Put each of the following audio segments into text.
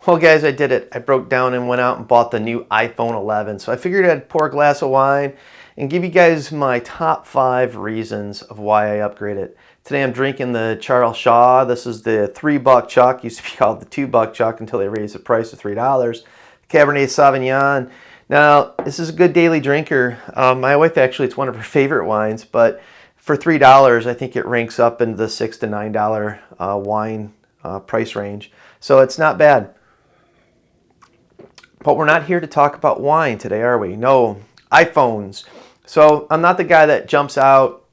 Well, guys, I did it. I broke down and went out and bought the new iPhone 11. So I figured I'd pour a glass of wine and give you guys my top 5 reasons of why I upgraded. Today I'm drinking the Charles Shaw. This is the $3 Chuck. Used to be called the $2 Chuck until they raised the price to $3. Cabernet Sauvignon. Now, this is a good daily drinker. My wife actually, it's one of her favorite wines, but for $3, I think it ranks up into the $6 to $9 wine price range. So it's not bad. But we're not here to talk about wine today, are we? No, iPhones. So I'm not the guy that jumps out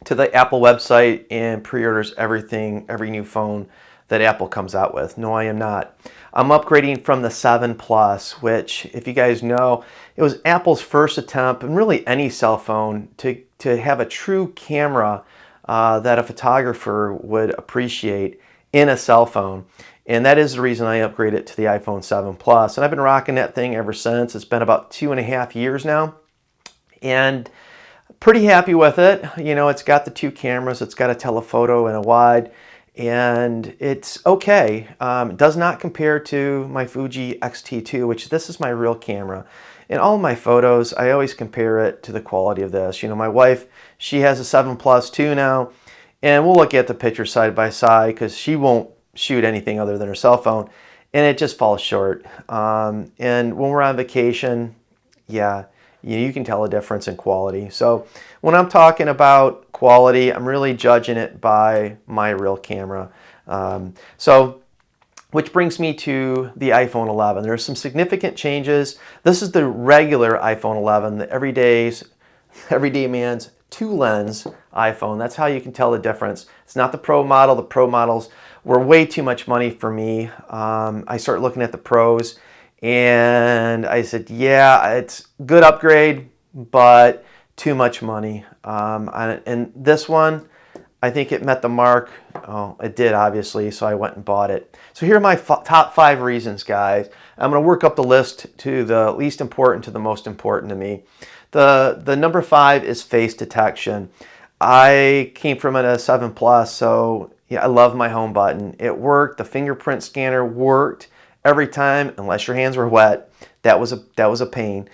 to the Apple website and pre-orders everything, every new phone that Apple comes out with. No, I am not. I'm upgrading from the 7 Plus, which, if you guys know, it was Apple's first attempt, and really any cell phone, to have a true camera that a photographer would appreciate in a cell phone. And that is the reason I upgraded to the iPhone 7 Plus. And I've been rocking that thing ever since. It's been about 2.5 years now. And pretty happy with it. You know, it's got the 2 cameras. It's got a telephoto and a wide. And it's okay. It does not compare to my Fuji X-T2, which this is my real camera. In all of my photos, I always compare it to the quality of this. You know, my wife, she has a 7 Plus too now. And we'll look at the picture side by side because she won't shoot anything other than her cell phone, and it just falls short. And when we're on vacation, yeah, you can tell a difference in quality. So when I'm talking about quality, I'm really judging it by my real camera. Which brings me to the iPhone 11. There's some significant changes. This is the regular iPhone 11, the everyday man's 2-lens iPhone. That's how you can tell the difference. It's not the Pro model. The Pro models were way too much money for me. I started looking at the Pros and I said, yeah, it's a good upgrade, but too much money. And this one, I think it met the mark. Oh, it did, obviously, so I went and bought it. So here are my top 5 reasons, guys. I'm going to work up the list to the least important to the most important to me. The number 5 is face detection. I came from a 7 Plus, so yeah, I love my home button. It worked. The fingerprint scanner worked every time, unless your hands were wet. That was a pain,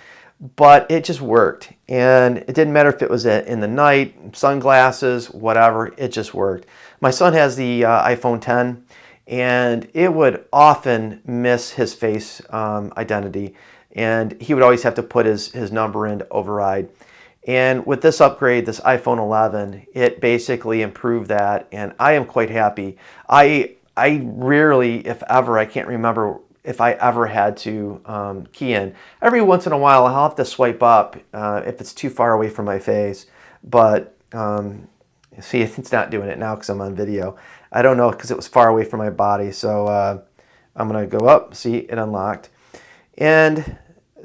but it just worked. And it didn't matter if it was in the night, sunglasses, whatever. It just worked. My son has the iPhone 10, and it would often miss his face identity, and he would always have to put his number in to override. And with this upgrade, this iPhone 11, it basically improved that, and I am quite happy. I rarely, if ever, I can't remember if I ever had to key in. Every once in a while, I'll have to swipe up if it's too far away from my face. But see, it's not doing it now because I'm on video. I don't know because it was far away from my body. So I'm going to go up. See, it unlocked. And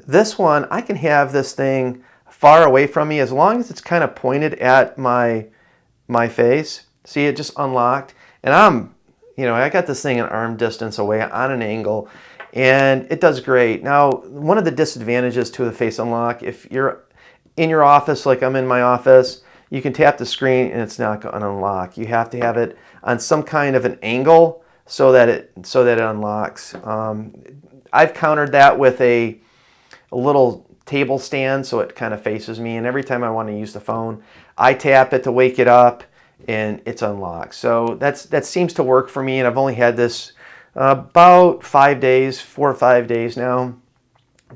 this one, I can have this thing far away from me as long as it's kind of pointed at my face. See, it just unlocked. And I got this thing an arm distance away on an angle, and it does great. Now, one of the disadvantages to the face unlock, if you're in your office like I'm in my office, you can tap the screen and it's not going to unlock. You have to have it on some kind of an angle so that it unlocks. I've countered that with a little table stand so it kind of faces me, and every time I want to use the phone, I tap it to wake it up and it's unlocked. So that seems to work for me, and I've only had this about 5 days, 4 or 5 days now.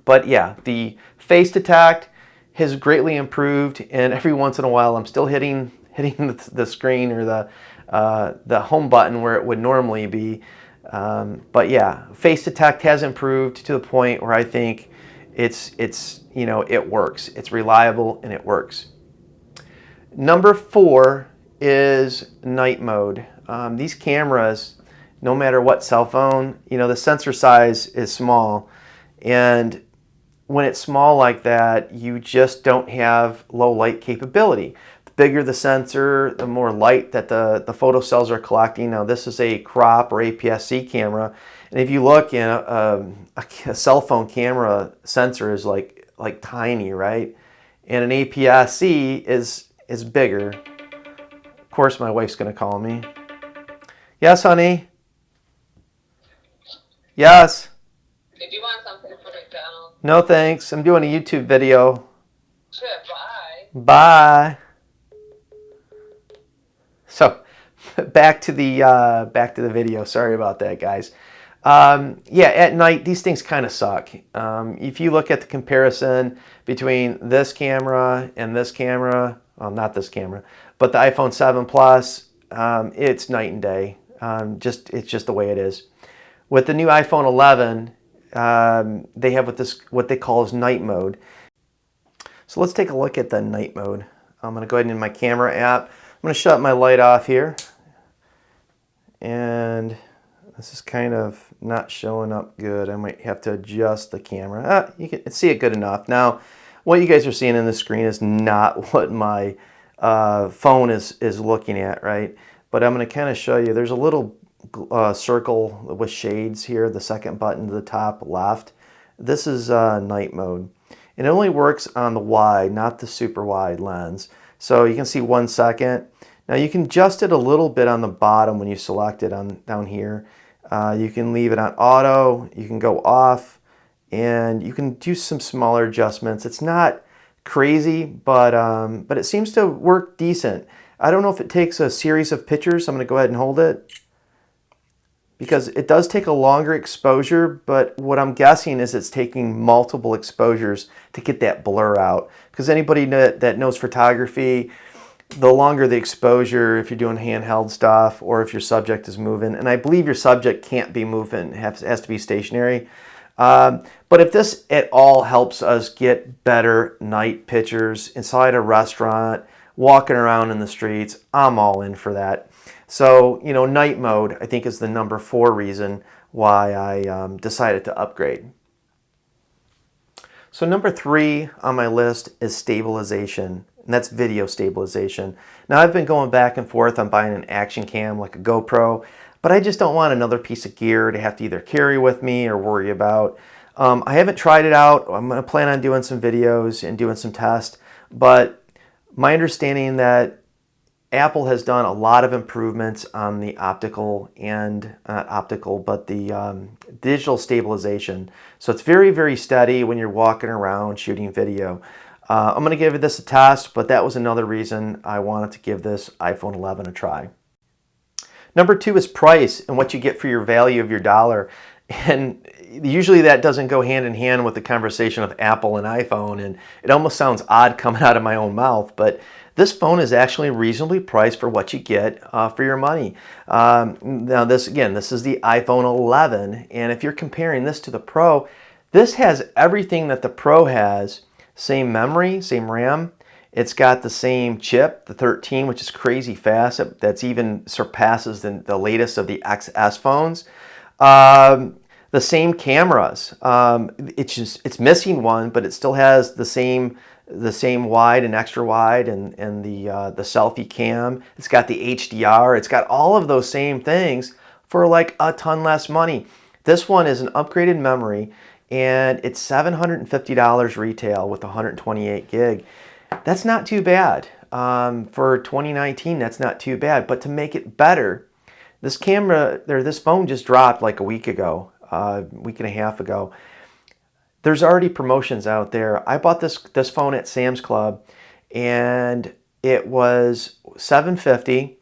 But yeah, the face detect has greatly improved, and every once in a while I'm still hitting the screen or the home button where it would normally be. But yeah, face detect has improved to the point where I think it works. It's reliable and it works. Number 4 is night mode. These cameras, no matter what cell phone, the sensor size is small, and when it's small like that, you just don't have low light capability. The bigger the sensor, the more light that the photocells are collecting. Now, this is a crop or APS-C camera, and if you look in a cell phone camera sensor is like tiny, right? And an APS-C is bigger. Of course, my wife's going to call me. Yes, honey. Yes. No thanks. I'm doing a YouTube video. Bye. Bye. So back to the video. Sorry about that, guys. Yeah, at night these things kind of suck. If you look at the comparison between this camera and this camera, well, not this camera, but the iPhone 7 Plus, it's night and day. It's just the way it is. With the new iPhone 11, they have what they call as night mode. So let's take a look at the night mode. I'm going to go ahead and in my camera app, I'm going to shut my light off here. And this is kind of not showing up good. I might have to adjust the camera. You can see it good enough. Now, what you guys are seeing in the screen is not what my phone is looking at, right? But I'm going to kind of show you. There's a little circle with shades here, the second button to the top left. This is night mode. And it only works on the wide, not the super wide lens. So you can see 1 second. Now you can adjust it a little bit on the bottom when you select it down here. You can leave it on auto, you can go off, and you can do some smaller adjustments. It's not crazy, but it seems to work decent. I don't know if it takes a series of pictures. I'm going to go ahead and hold it, because it does take a longer exposure, but what I'm guessing is it's taking multiple exposures to get that blur out. Because anybody that knows photography, the longer the exposure, if you're doing handheld stuff or if your subject is moving, and I believe your subject can't be moving, it has to be stationary. But if this at all helps us get better night pictures inside a restaurant, walking around in the streets, I'm all in for that. So, night mode, I think, is the number 4 reason why I decided to upgrade. So number 3 on my list is stabilization, and that's video stabilization. Now, I've been going back and forth on buying an action cam like a GoPro, but I just don't want another piece of gear to have to either carry with me or worry about. I haven't tried it out. I'm going to plan on doing some videos and doing some tests, but my understanding that Apple has done a lot of improvements on the optical and not optical, but the digital stabilization. So it's very, very steady when you're walking around shooting video. I'm going to give this a test, but that was another reason I wanted to give this iPhone 11 a try. Number 2 is price and what you get for your value of your dollar. And usually that doesn't go hand in hand with the conversation of Apple and iPhone, and it almost sounds odd coming out of my own mouth, but this phone is actually reasonably priced for what you get for your money. Now this is the iPhone 11, and if you're comparing this to the Pro, this has everything that the Pro has. Same memory, same RAM. It's got the same chip, the 13, which is crazy fast. That's even surpasses the latest of the XS phones. The same cameras. It's missing one, but it still has the same wide and extra wide and the selfie cam. It's got the HDR. It's got all of those same things for like a ton less money. This one is an upgraded memory, and it's $750 retail with 128 gig. That's not too bad. For 2019, that's not too bad. But to make it better, this phone just dropped like a week ago, a week and a half ago. There's already promotions out there. I bought this phone at Sam's Club, and it was $750,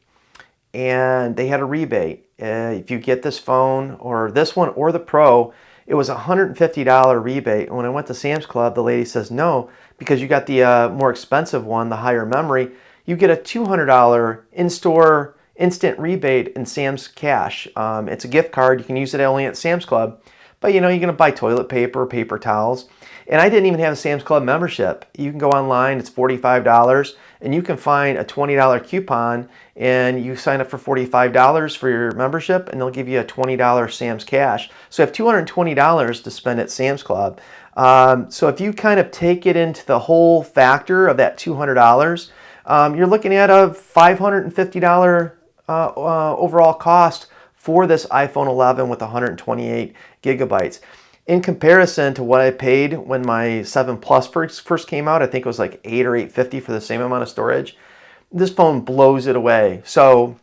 and they had a rebate. If you get this phone, or this one, or the Pro, it was a $150 rebate. And when I went to Sam's Club, the lady says, no, because you got the more expensive one, the higher memory, you get a $200 in-store instant rebate in Sam's Cash. It's a gift card. You can use it only at Sam's Club. But you're going to buy toilet paper, paper towels. And I didn't even have a Sam's Club membership. You can go online, it's $45, and you can find a $20 coupon, and you sign up for $45 for your membership, and they'll give you a $20 Sam's Cash. So you have $220 to spend at Sam's Club. So if you kind of take it into the whole factor of that $200, you're looking at a $550 overall cost for this iPhone 11 with 128 gigabytes. In comparison to what I paid when my 7 Plus first came out, I think it was like $8 or $850 for the same amount of storage. This phone blows it away. So,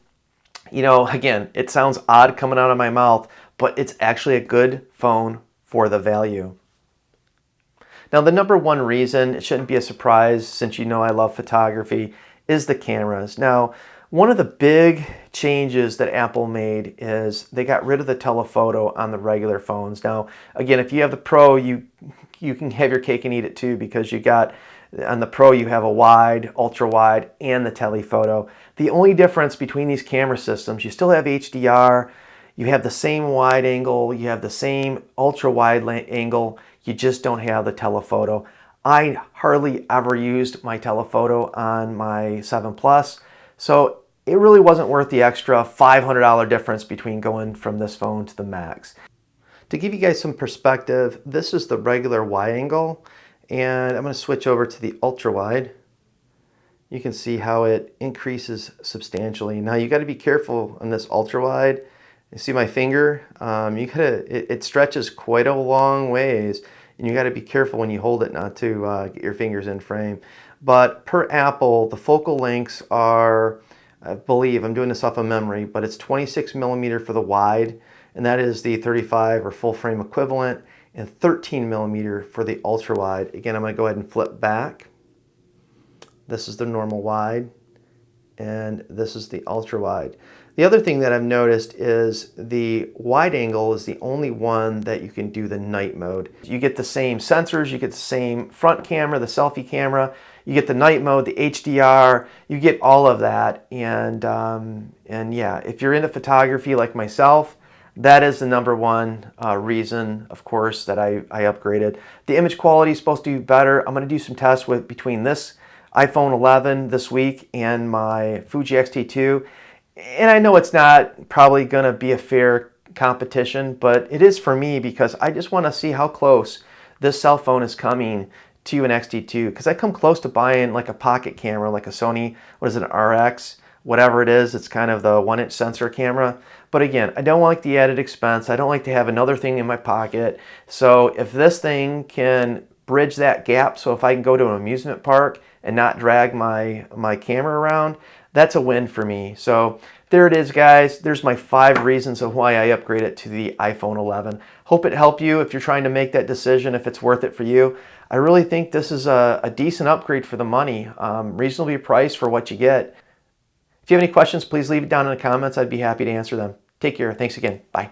again, it sounds odd coming out of my mouth, but it's actually a good phone for the value. Now, the number one reason, it shouldn't be a surprise since you know I love photography, is the cameras. Now, one of the big changes that Apple made is they got rid of the telephoto on the regular phones. Now, again, if you have the Pro, you can have your cake and eat it too, because you got, on the Pro, you have a wide, ultra wide, and the telephoto. The only difference between these camera systems, you still have HDR, you have the same wide angle, you have the same ultra wide angle, you just don't have the telephoto. I hardly ever used my telephoto on my 7 Plus, so it really wasn't worth the extra $500 difference between going from this phone to the Max. To give you guys some perspective, this is the regular wide angle, and I'm going to switch over to the ultra wide. You can see how it increases substantially. Now you got to be careful on this ultra wide. You see my finger? It stretches quite a long ways, and you got to be careful when you hold it not to get your fingers in frame. But per Apple, the focal lengths are, I believe, I'm doing this off of memory, but it's 26 millimeter for the wide, and that is the 35 or full frame equivalent, and 13 millimeter for the ultra wide. Again, I'm going to go ahead and flip back. This is the normal wide, and this is the ultra wide. The other thing that I've noticed is the wide angle is the only one that you can do the night mode. You get the same sensors, you get the same front camera, the selfie camera, you get the night mode, the HDR, you get all of that. And yeah, if you're into photography like myself, that is the number one reason, of course, that I upgraded. The image quality is supposed to be better. I'm going to do some tests between this iPhone 11 this week and my Fuji X-T2. And I know it's not probably going to be a fair competition, but it is for me because I just want to see how close this cell phone is coming to an X-T2. Because I come close to buying like a pocket camera, like a Sony, what is it, an RX, whatever it is. It's kind of the 1-inch sensor camera. But again, I don't like the added expense. I don't like to have another thing in my pocket. So if this thing can bridge that gap, so if I can go to an amusement park and not drag my camera around, that's a win for me. So there it is, guys. There's my 5 reasons of why I upgraded to the iPhone 11. Hope it helped you if you're trying to make that decision, if it's worth it for you. I really think this is a decent upgrade for the money, reasonably priced for what you get. If you have any questions, please leave it down in the comments. I'd be happy to answer them. Take care. Thanks again. Bye.